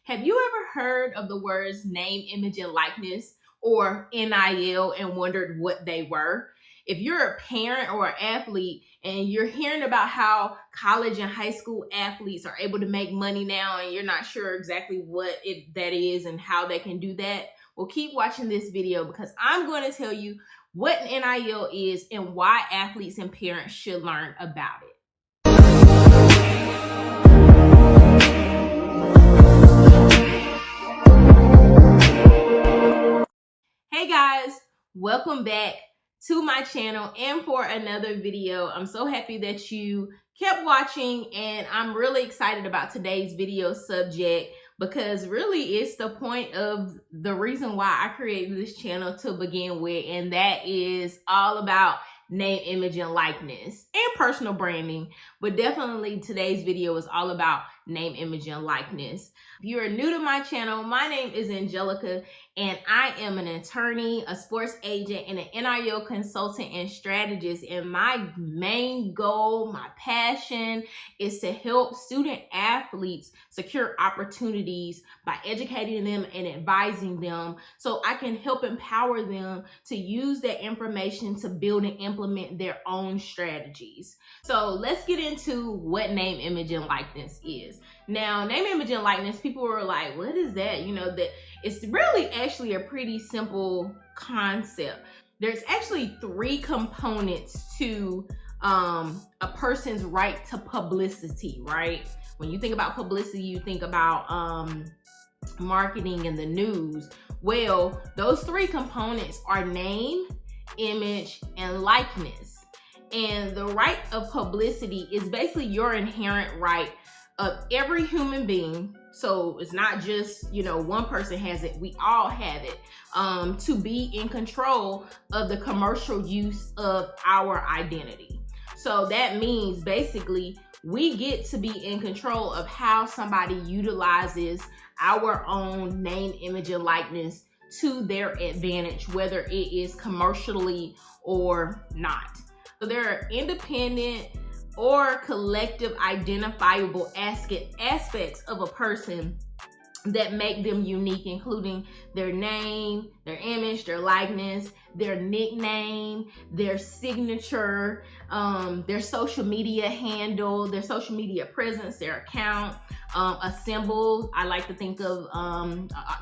Have you ever heard of the words name, image, and likeness, or NIL, and wondered what they were? If you're a parent or an athlete and you're hearing about how college and high school athletes are able to make money now and you're not sure exactly what that is and how they can do that, well, keep watching this video because I'm going to tell you what NIL is and why athletes and parents should learn about it. Hey guys, welcome back to my channel and for another video. I'm so happy that you kept watching, and I'm really excited about today's video subject because really it's the point of the reason why I created this channel to begin with, and that is all about name, image, and likeness and personal branding. But definitely today's video is all about name, image, and likeness. If you are new to my channel, my name is Angelica, and I am an attorney, a sports agent, and an NIL consultant and strategist. And my main goal, my passion, is to help student athletes secure opportunities by educating them and advising them so I can help empower them to use that information to build and implement their own strategies. So let's get into what name, image, and likeness is. Now, name, image, and likeness, people were like, what is that? You know, that it's really actually a pretty simple concept. There's actually three components to a person's right to publicity, right? When you think about publicity, you think about marketing and the news. Well, those three components are name, image, and likeness. And the right of publicity is basically your inherent right of every human being. So it's not just, one person has it, we all have it, to be in control of the commercial use of our identity. So that means basically we get to be in control of how somebody utilizes our own name, image, and likeness to their advantage, whether it is commercially or not. So there are independent or collective identifiable aspects of a person that make them unique, including their name, their image, their likeness, their nickname, their signature, their social media handle, their social media presence, their account, a symbol. I like to think of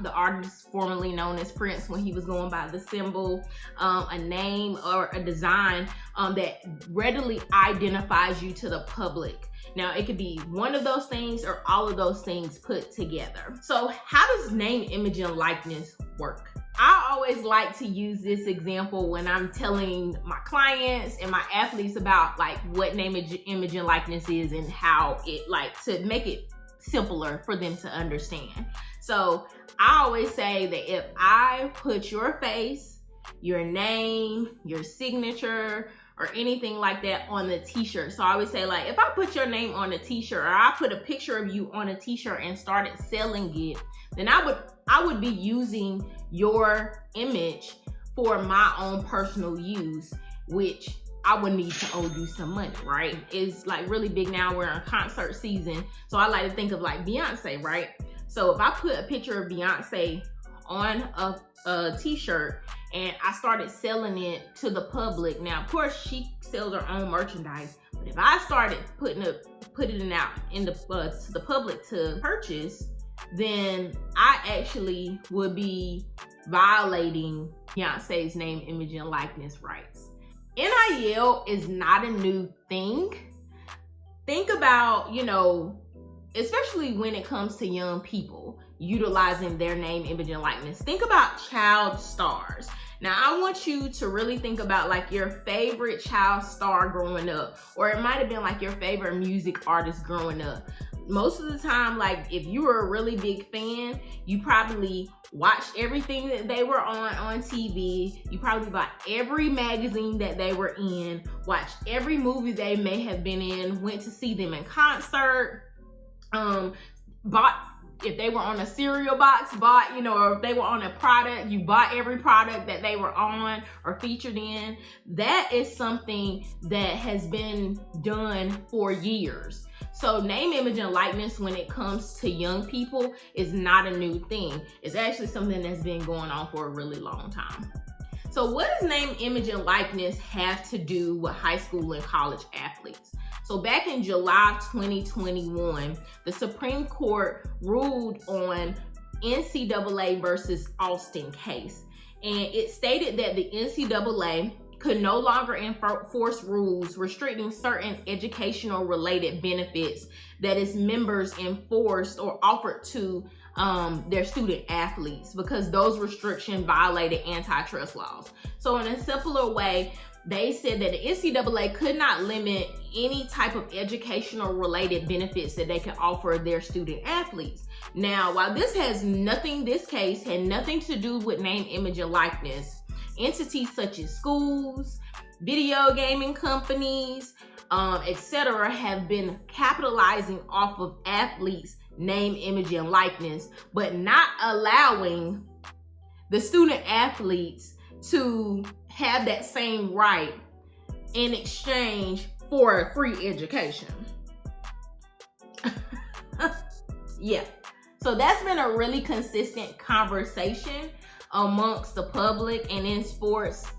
the artist formerly known as Prince when he was going by the symbol, a name or a design that readily identifies you to the public. Now, it could be one of those things or all of those things put together. So how does name, image, and likeness work? I always like to use this example when I'm telling my clients and my athletes about like what name, image, and likeness is and how it to make it simpler for them to understand. So I always say that if I put your face, your name, your signature, or anything like that on the t-shirt. So I always say, like, if I put your name on a t-shirt or I put a picture of you on a t-shirt and started selling it, then I would be using your image for my own personal use, which I would need to owe you some money, right? It's like really big now. We're in concert season. So I like to think of like Beyonce, right? So if I put a picture of Beyonce on a t-shirt and I started selling it to the public. Now, of course, she sells her own merchandise, but if I started putting it out in to the public to purchase, then I actually would be violating Beyonce's name, image, and likeness rights. NIL is not a new thing. Think about, especially when it comes to young people utilizing their name, image, and likeness. Think about child stars. Now, I want you to really think about like your favorite child star growing up, or it might have been like your favorite music artist growing up. Most of the time, like if you were a really big fan, you probably watched everything that they were on TV. You probably bought every magazine that they were in, watched every movie they may have been in, went to see them in concert, bought, if they were on a cereal box, or if they were on a product, you bought every product that they were on or featured in. That is something that has been done for years. So name, image, and likeness when it comes to young people is not a new thing. It's actually something that's been going on for a really long time. So what does name, image, and likeness have to do with high school and college athletes? So back in July 2021, the Supreme Court ruled on NCAA versus Austin case. And it stated that the NCAA could no longer enforce rules restricting certain educational related benefits that its members enforced or offered to their student athletes, because those restrictions violated antitrust laws. So in a simpler way, they said that the NCAA could not limit any type of educational related benefits that they could offer their student athletes. Now, while this case had nothing to do with name, image, and likeness, entities such as schools, video gaming companies, etc., have been capitalizing off of athletes' name, image, and likeness, but not allowing the student athletes to have that same right in exchange for a free education. Yeah. So that's been a really consistent conversation amongst the public and in sports.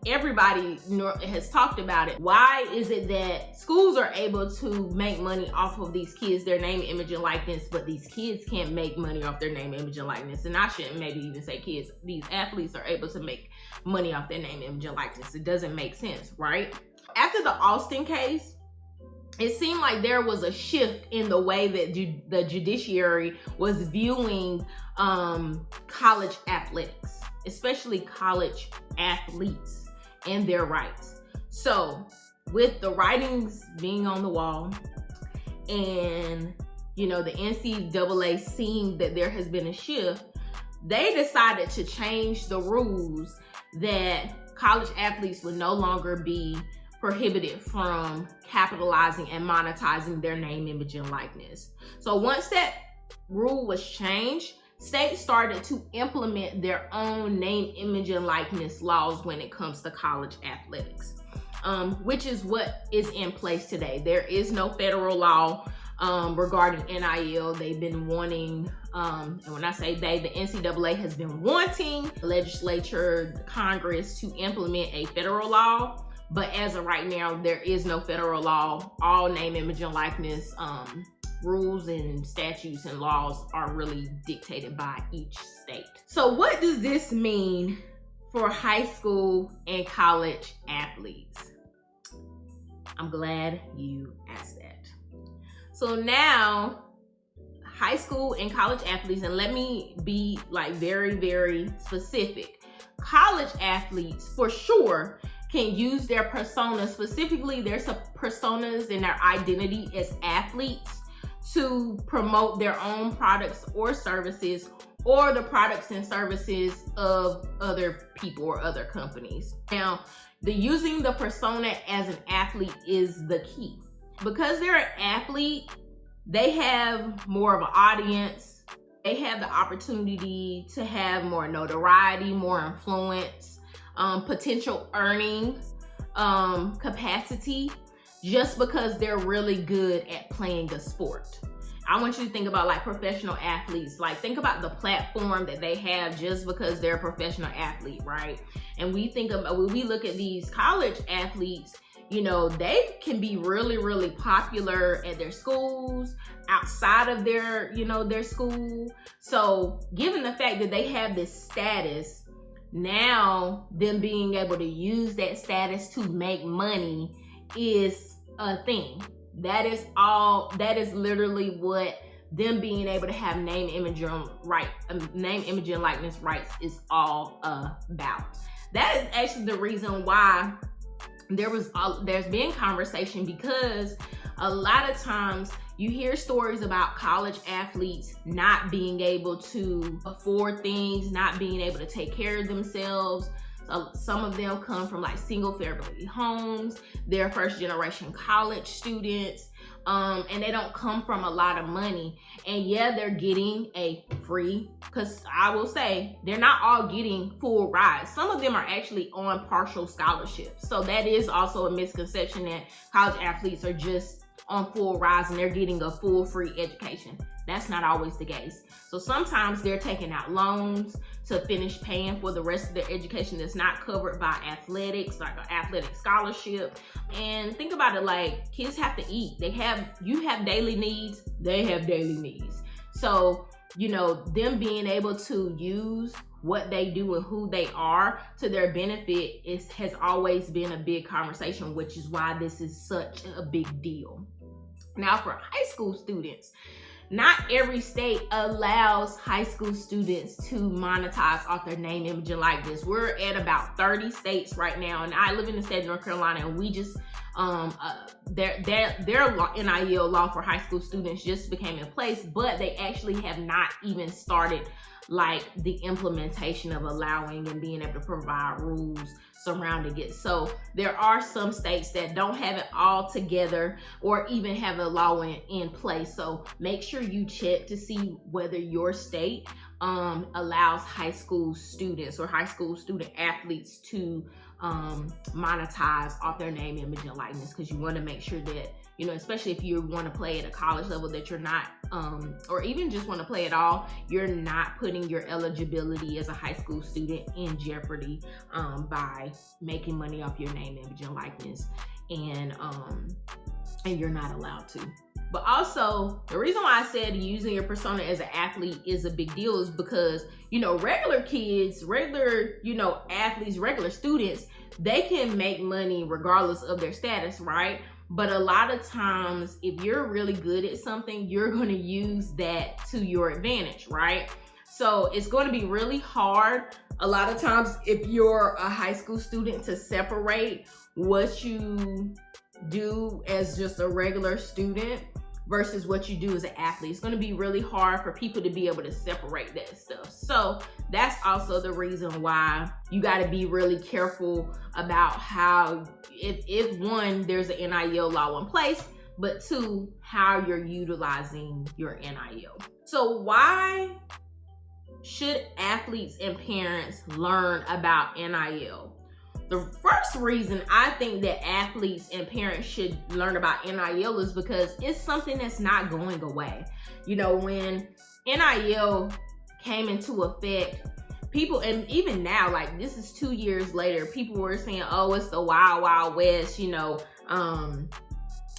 Everybody has talked about it. Why is it that schools are able to make money off of these kids, their name, image, and likeness, but these kids can't make money off their name, image, and likeness? And I shouldn't maybe even say kids. These athletes are able to make money off their name, image, and likeness. It doesn't make sense, right? After the Austin case, it seemed like there was a shift in the way that the judiciary was viewing college athletics, especially college athletes and their rights. So with the writings being on the wall and, the NCAA seeing that there has been a shift, they decided to change the rules that college athletes would no longer be prohibited from capitalizing and monetizing their name, image, and likeness. So once that rule was changed, states started to implement their own name, image, and likeness laws when it comes to college athletics, which is what is in place today. There is no federal law regarding NIL. They've been wanting, and when I say they, the NCAA has been wanting the legislature, the Congress to implement a federal law. But as of right now, there is no federal law. All name, image, and likeness rules and statutes and laws are really dictated by each state. So what does this mean for high school and college athletes? I'm glad you asked that. So now, high school and college athletes, and let me be very, very specific. College athletes, for sure, can use their personas, specifically their personas and their identity as athletes, to promote their own products or services, or the products and services of other people or other companies. Now, using the persona as an athlete is the key. Because they're an athlete, they have more of an audience. They have the opportunity to have more notoriety, more influence, potential earning capacity, just because they're really good at playing a sport. I want you to think about professional athletes. Think about the platform that they have just because they're a professional athlete, right? And when we look at these college athletes, they can be really, really popular at their schools, outside of their school. So given the fact that they have this status, now them being able to use that status to make money is a thing. That is literally what them being able to have name, image, and likeness rights is all about. That is actually the reason why there's been conversation, because a lot of times you hear stories about college athletes not being able to afford things, not being able to take care of themselves. So some of them come from single family homes, they're first generation college students, and they don't come from a lot of money. And yeah, they're getting a free, because I will say they're not all getting full rides. Some of them are actually on partial scholarships. So that is also a misconception that college athletes are just on full rides and they're getting a full free education. That's not always the case. So sometimes they're taking out loans to finish paying for the rest of their education that's not covered by athletics, like an athletic scholarship. And think about it, like, kids have to eat. You have daily needs, they have daily needs. So, you know, them being able to use what they do and who they are to their benefit has always been a big conversation, which is why this is such a big deal. Now, for high school students, not every state allows high school students to monetize off their name, image, and likeness. We're at about 30 states right now, and I live in the state of North Carolina, and we just their NIL law for high school students just became in place, but they actually have not even started like the implementation of allowing and being able to provide rules surrounding it. So there are some states that don't have it all together or even have a law in place. So make sure you check to see whether your state allows high school students or high school student athletes to monetize off their name, image, and likeness, because you want to make sure that, you know, especially if you want to play at a college level, that you're not, or even just want to play at all, you're not putting your eligibility as a high school student in jeopardy by making money off your name, image, and likeness, and you're not allowed to. But also, the reason why I said using your persona as an athlete is a big deal is because, you know, regular kids, regular, you know, athletes, regular students, they can make money regardless of their status, right? But a lot of times, if you're really good at something, you're going to use that to your advantage, right? So it's going to be really hard a lot of times if you're a high school student to separate what you do as just a regular student versus what you do as an athlete. It's going to be really hard for people to be able to separate that stuff. So that's also the reason why you got to be really careful about how, if one, there's an NIL law in place, but two, how you're utilizing your NIL. So why should athletes and parents learn about NIL? The first reason I think that athletes and parents should learn about NIL is because it's something that's not going away. You know, when NIL came into effect, people, and even now, like this is 2 years later, people were saying, oh, it's the wild, wild west, you know,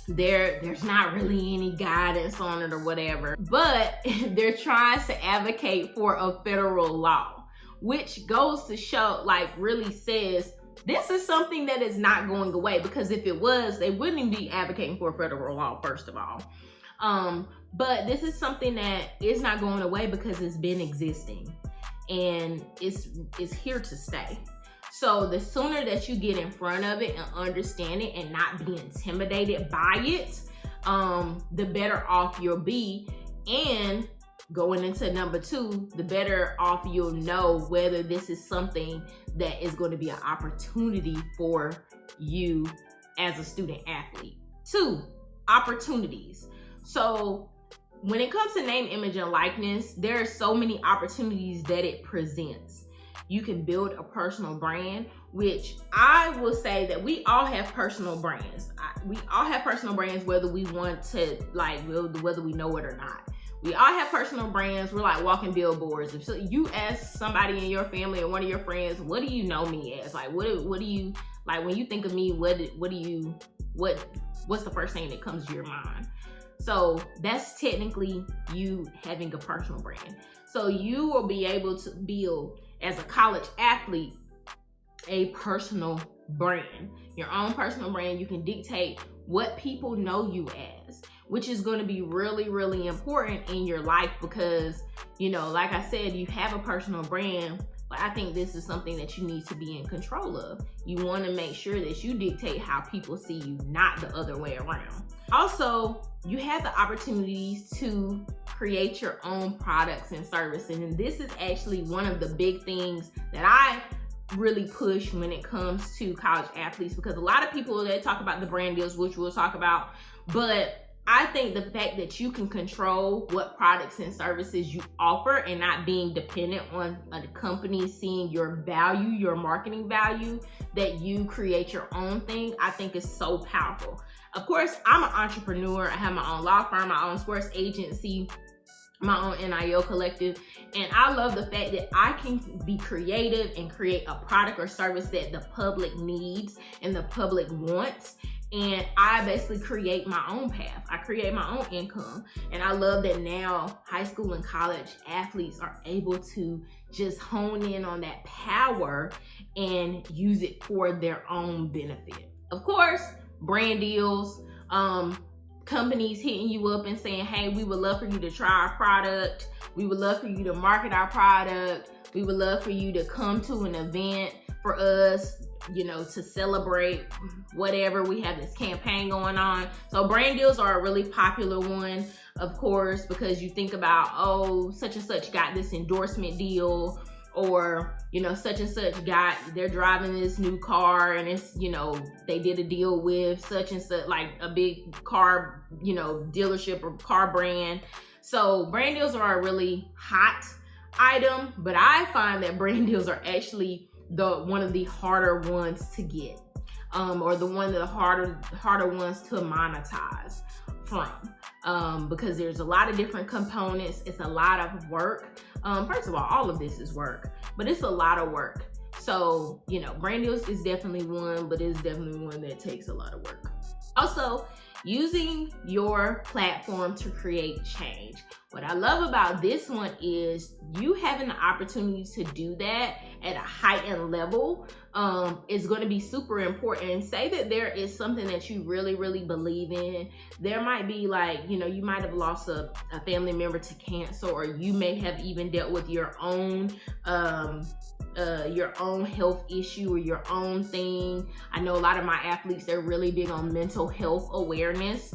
there's not really any guidance on it or whatever, but they're trying to advocate for a federal law, which goes to show, like, really says, this is something that is not going away, because if it was, they wouldn't be advocating for a federal law, first of all. But this is something that is not going away because it's been existing and it's here to stay. So the sooner that you get in front of it and understand it and not be intimidated by it, the better off you'll be. And going into number two, the better off you'll know whether this is something that is going to be an opportunity for you as a student athlete. Two, opportunities. So when it comes to name, image, and likeness, there are so many opportunities that it presents. You can build a personal brand, which I will say that we all have personal brands. We all have personal brands, whether we want to, like, whether we know it or not. We all have personal brands. We're like walking billboards. If you ask somebody in your family or one of your friends, what do you know me as? Like, what do you, like, when you think of me, what's the first thing that comes to your mind? So that's technically you having a personal brand. So you will be able to build, as a college athlete, a personal brand, your own personal brand. You can dictate what people know you as, which is going to be really, really important in your life because, you know, like I said, you have a personal brand, but I think this is something that you need to be in control of. You want to make sure that you dictate how people see you, not the other way around. Also, you have the opportunities to create your own products and services. And this is actually one of the big things that I really push when it comes to college athletes, because a lot of people, they talk about the brand deals, which we'll talk about, but I think the fact that you can control what products and services you offer and not being dependent on a company seeing your value, your marketing value, that you create your own thing, I think is so powerful. Of course, I'm an entrepreneur. I have my own law firm, my own sports agency, my own NIL collective, and I love the fact that I can be creative and create a product or service that the public needs and the public wants. And I basically create my own path. I create my own income. And I love that now high school and college athletes are able to just hone in on that power and use it for their own benefit. Of course, brand deals, companies hitting you up and saying, hey, we would love for you to try our product. We would love for you to market our product. We would love for you to come to an event for us, you know, to celebrate whatever. We have this campaign going on. So brand deals are a really popular one, of course, because you think about, oh, such and such got this endorsement deal, or, you know, such and such they're driving this new car and it's, you know, they did a deal with such and such, like a big car, you know, dealership or car brand. So brand deals are a really hot item, but I find that brand deals are actually one of the harder ones to get, or the harder ones to monetize from, because there's a lot of different components. It's a lot of work. First of all of this is work, but it's a lot of work. So, you know, brand deals is definitely one, but it's definitely one that takes a lot of work. Also, using your platform to create change. What I love about this one is you having the opportunity to do that at a heightened level is going to be super important. And say that there is something that you really, really believe in. There might be, like, you know, you might have lost a family member to cancer, or you may have even dealt with your own health issue or your own thing. I know a lot of my athletes, they're really big on mental health awareness.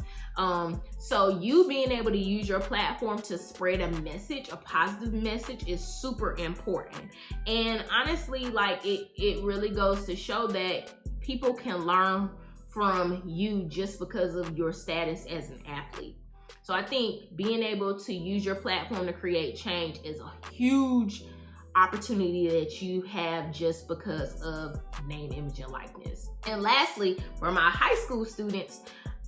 So you being able to use your platform to spread a message, a positive message, is super important. And honestly, like, it really goes to show that people can learn from you just because of your status as an athlete. So I think being able to use your platform to create change is a huge opportunity that you have just because of name, image, and likeness. And lastly, for my high school students,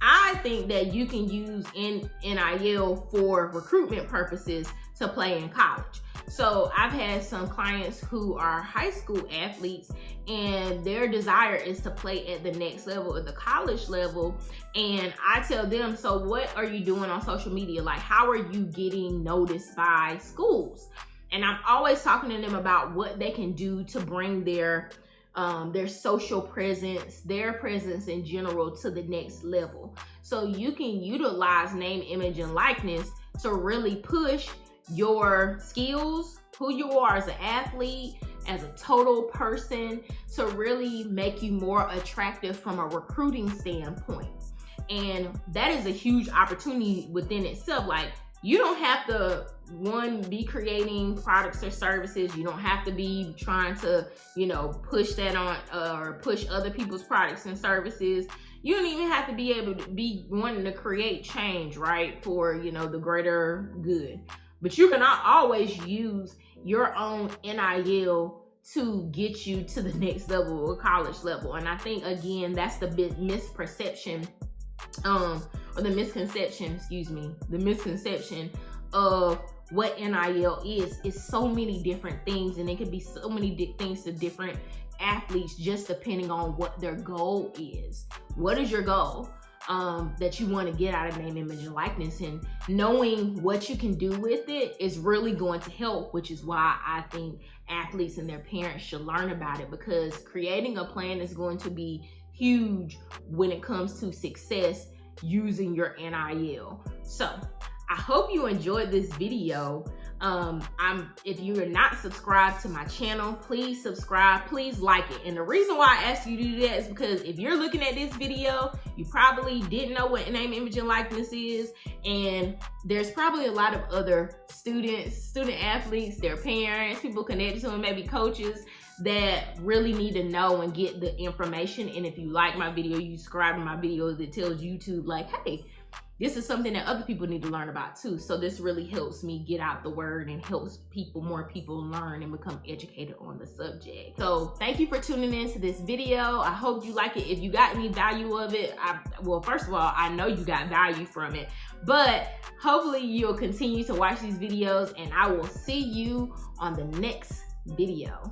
I think that you can use NIL for recruitment purposes to play in college. So I've had some clients who are high school athletes and their desire is to play at the next level, at the college level. And I tell them, so what are you doing on social media? Like, how are you getting noticed by schools? And I'm always talking to them about what they can do to bring their social presence, their presence in general, to the next level. So you can utilize name, image, and likeness to really push your skills, who you are as an athlete, as a total person, to really make you more attractive from a recruiting standpoint. And that is a huge opportunity within itself. Like, you don't have to, be creating products or services. You don't have to be trying to, push that on or push other people's products and services. You don't even have to be able to be wanting to create change, right? For, the greater good. But you can always use your own NIL to get you to the next level or college level. And I think, again, that's the big misperception, or the misconception of what NIL is. It's so many different things, and it could be so many things to different athletes, just depending on what their goal is. What is your goal that you want to get out of name, image, and likeness? And knowing what you can do with it is really going to help, which is why I think athletes and their parents should learn about it, because creating a plan is going to be huge when it comes to success using your NIL. So I hope you enjoyed this video. If you are not subscribed to my channel, please subscribe, please like it. And the reason why I asked you to do that is because if you're looking at this video, you probably didn't know what name, image, and likeness is. And there's probably a lot of other student athletes, their parents, people connected to them, maybe coaches, that really need to know and get the information. And if you like my video, you subscribe to my videos, it tells YouTube, like, hey, this is something that other people need to learn about too. So this really helps me get out the word and helps more people learn and become educated on the subject. So thank you for tuning in to this video. I hope you like it. If you got any value of it, well, first of all, I know you got value from it, but hopefully you'll continue to watch these videos, and I will see you on the next video.